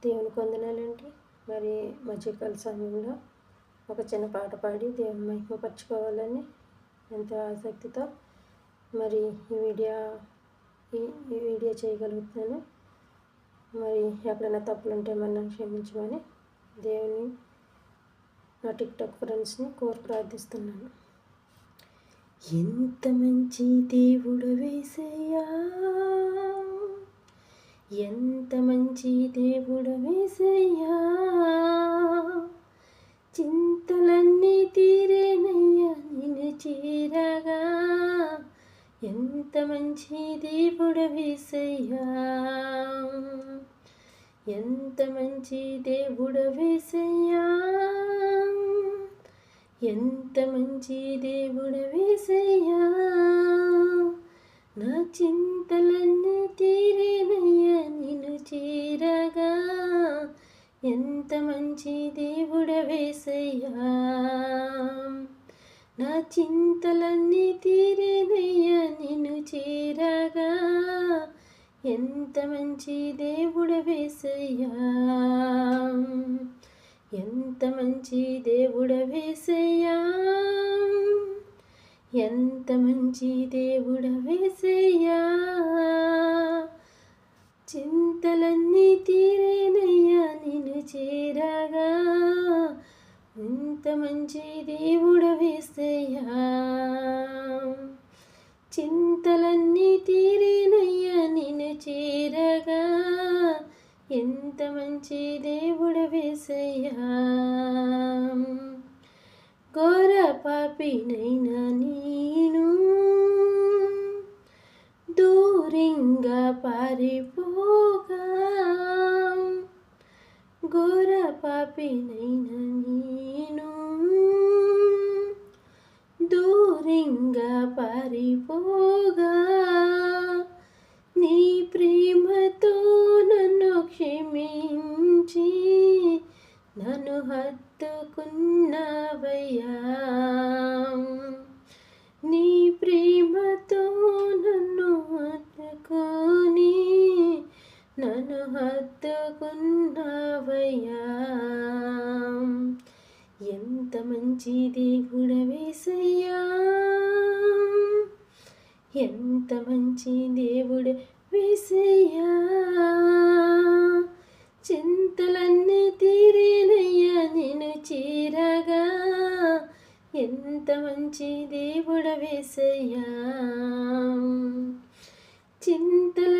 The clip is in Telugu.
దేవునికి వందనాలండి. మరి మధ్యకాల సమయంలో ఒక చిన్న పాట పాడి దేవుని మహిమపరచుకోవాలని ఎంతో ఆసక్తితో మరి ఈ వీడియో చేయగలుగుతున్నాను. మరి ఎక్కడైనా తప్పులుంటే నన్ను క్షమించమని దేవుని నా టిక్టాక్ ఫ్రెండ్స్ని కోరి ప్రార్థిస్తున్నాను. ఎంత మంచి దేవుడు యేసయ్యా, ఎంత మంచి దేవుడు యేసయ్యా, చింతలన్నీ తీరేనయ్యా నిన్ను చేరగా. ఎంత మంచి దేవుడు యేసయ్యా, ఎంత మంచి దేవుడు యేసయ్యా, ఎంత మంచి దేవుడు యేసయ్యా, నా చింతలన్నీ తీరేనయ్యా నిన్ను చేరగా. ఎంత మంచి దేవుడు యేసయ్యా, నా చింతలన్నీ తీరేనయ్యా నిన్ను చేరగా. ఎంత మంచి దేవుడు యేసయ్యా, ఎంత మంచి దేవుడు యేసయ్యా, ఎంత మంచి దేవుడు యేసయ్యా, చింతలన్నీ తీరేనయ్యా నిన్ను చేరగా. ఎంత మంచి దేవుడు యేసయ్యా, చింతలన్నీ తీరేనయ్యా నిన్ను చేరగా. ఎంత మంచి దేవుడు యేసయ్యా, ఘోర పాపినైనా నేను దూరంగా పారిపోగా. ఘోర పాపినైనా నేను దూరంగా పారిపోగా. నీ ప్రేమతో నన్ను క్షమించి నన్ను హత్తుకున్నావయ్యా. నీ ప్రేమతో నన్ను హత్తుకొని నన్ను హత్తుకున్నావయ్యా. ఎంత మంచి దేవుడు యేసయ్యా, ఎంత మంచి దేవుడు యేసయ్యా, చింతలన్నీ తీరేనయ్యా నిన్ను చేరగా. ఎంత మంచి దేవుడు యేసయ్యా, చింతల